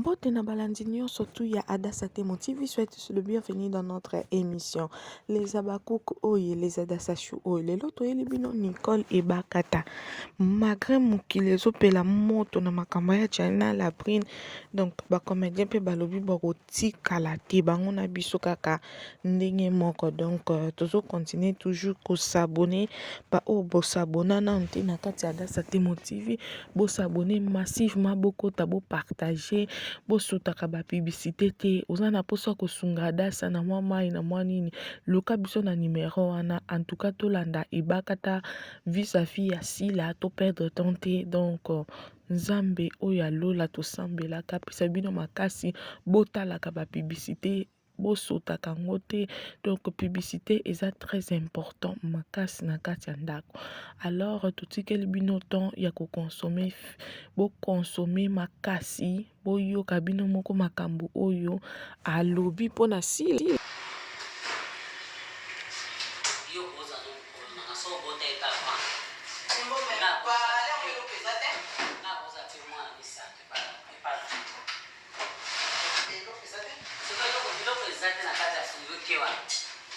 Mbote na balandinio surtout ya Adassa Temo TV, souhaite le bienvenue dans notre émission. Les Abakouk Oye, les Adassachu Oye, les Loto Elibino Nicole et Bakata. Malgré mokili pela moto na makambo ya China la prine, donc ba comédien pe balobi bako tikala te bango na biso kaka ndenge moko. Donc toujours continuer toujours ko s'abonner ba o bo s'abonner na nte na kati ya Adassa Temo TV, bo s'abonner massivement, boko tabo partager, bo sutaka ba publicité te ozana poso ko sunga Adassa na mwa mai na mwa nini loka biso na numéro wana. En tout cas tolanda ebakata vis-à-vis ya sila to perdre ton te. Donc nzambe oya lola to sambela kapisa bino makasi botalaka ba publicité bosotaka ngo te. Donc publicité eza très important makasi na kati ya ndako. Alors totikeli bino temps ya ko consommer, bo consommer makasi boyoka bino moko makambo oyo alobi pona sila.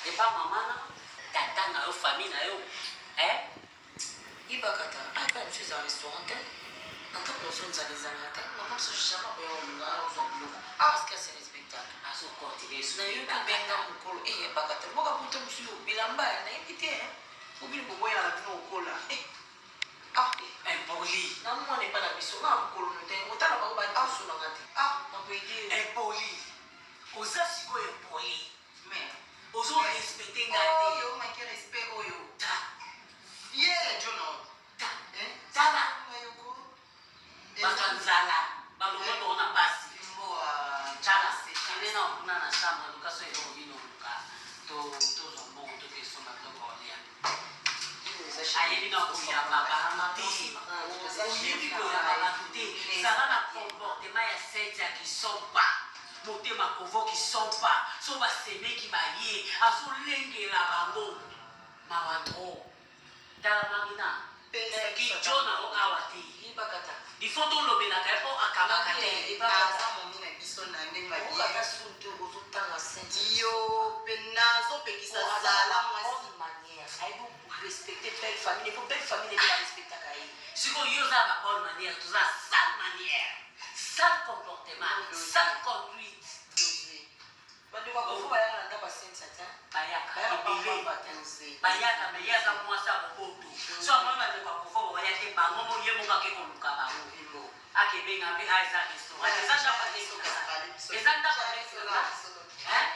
Et pas maman, tata na yo famille na yo. Ibakata, ata je suis en restaurant. Ata pour son zalizanata, maman se chama pour yo nga zo bloko. Parce que c'est le spectacle. Aso continuer. Na yo ka benga mukolo bakata. Boka puto musu bilamba na invité Oublie bobo ya na bino kola. Impoli. Na moi n'est pas la biso na mukolo note. Otala ba ba biso na ngati. Na ko ide. Impoli. Oza siko impoli. Mais ozo respecter ngati. Yo ma ki respect oyo. Ta. Yeah, Jono. Ta. Tala. Bakanzala. Balongo to na pasi. Mbo chala se. Ile na kuna na shamba lukaso ero bino luka. To zombo to ke soma to kolia. Ayebi na kuya baba amati. Oyebi ko ya baba tuti. Sala na comportement ya seja qui sont pas. Motema kovo qui sont pas. So ba seme ki ba ye. Aso lengela bango. Mawatro. Dala marina. Ki jona o awati. Ibakata. Di foto lobela ka po akabakate. Ibakata mo mina biso na ndenge ba ye. Okata sunto ozotanga senti. Yo penazo pekisa zala mwasi manière. Aibo respecter belle famille. Pour belle famille de la respecter kai. Siko yo za ba bonne manière, tout ça sale manière. Sale comportement, sale conduite. Bandi wa ko baya na ba sense ata. Bayaka ibile batense. Bayaka meyaza mwasa boboto. So mama de kwa ko baya ke ba ngomo yemo ka ke ko luka ba ngo. Ake benga bi aiza biso. Azanda ba leso ka. Ezanda ba leso na.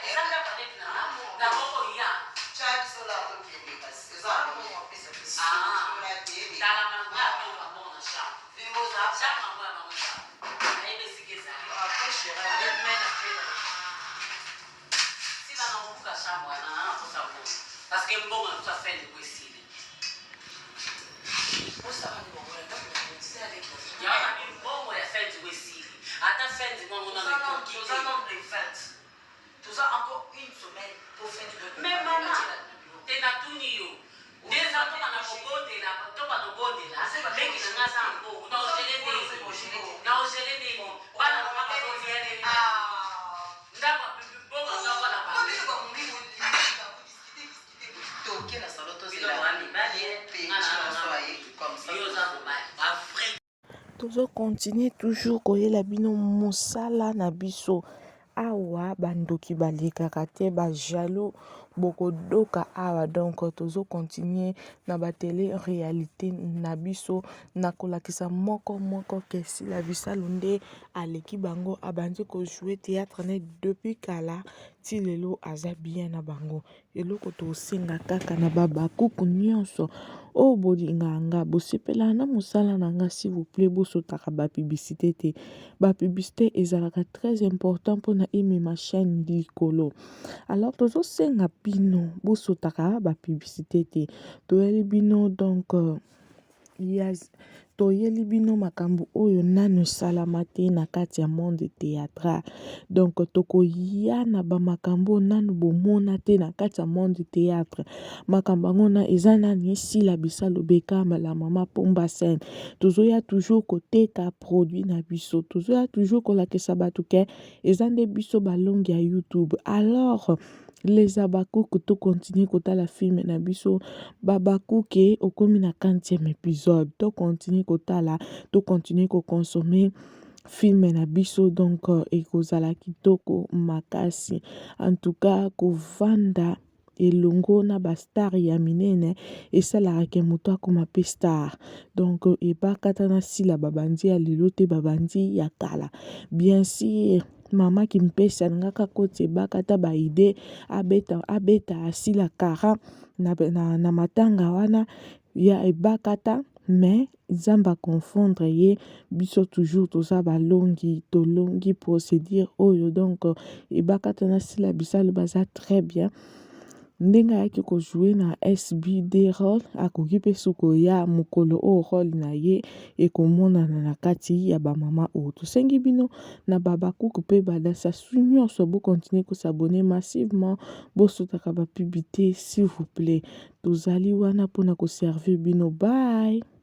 Ezanda ba leso na. Na boko ya. Cha biso la ko bi bas. Ezanda mo pesa biso. Dala manga to ba mona sha. Bimbo za sha manga manga. Aibe sigeza. Après je vais mettre parce que bon on doit faire le possible. Pour ça on va voir avec il y a un bon on a fait du possible. Attends faire du bon on a tout ça nombre de fêtes. Tout ça encore une semaine pour faire du bon. Mais maman, t'es na tout niyo. Des ans on a proposé là, toi pas de bonne là. Mais qui n'a pas un bon. Non, je l'ai dit. Non, je l'ai dit. Voilà, on va pas dire. D'accord, bon on va la parler. Toujours continuer toujours koyela bino mosala na biso awa bandoki balekaka te ba jaloux bokodoka awa. Donc toujours continuer na ba télé réalité na biso na kolakisa moko kesi la bisalo nde aleki bango abandi ko jouer théâtre ne depuis kala ti lelo aza bien na bango. Eloko tosenga kaka na babakuku nyonso o bolinganga bosepela na mosala na nga s'il vous plaît bosotaka ba publicité te. Ba publicité ezalaka très important mpona emema chaîne likolo. Alors tozosenga bino bosotaka ba publicité te toyeli bino. Donc toyeli bino makambo oyo nano esalama te na kati ya monde théâtral. Donc tokoya na bamakambo nano bomona te na kati ya monde théâtre. Makambo yango na eza nani esila bisalo bekamba la mama Pomba Sene. Tozoya toujours koteka produit na biso. Tozoya toujours kolakisa bato ke eza nde biso balongi ya YouTube. Alors les Abakouk to continue kotala film na biso Babakuke okomi na 40e épisode to continue kotala to continue ko consommer film na biso donc ekozala kitoko makasi en tout cas kovanda elongo na bastar ya minene esalaka ke moto akoma pe star donc ebakata na sila babandi ya lelo te babandi ya kala bien sûr mama kimpesa ngaka koti ebakata ba idée abeta asila kara na matanga wana ya ebakata mais nzamba confondre ye biso toujours toza balongi tolongi procédure oyo donc ebakata na sila bisalo baza très bien ndenge ayaki kojoue na SBD role akoki mpe suko ya mokolo oyo role na ye ekomonana na kati ya bamama oyo tosengi bino na Babakuku mpe badasasu nyonso bokontinue kosabone massivement bosutaka bapibité s'il vous plaît tozali wana mpona koservir bino bye.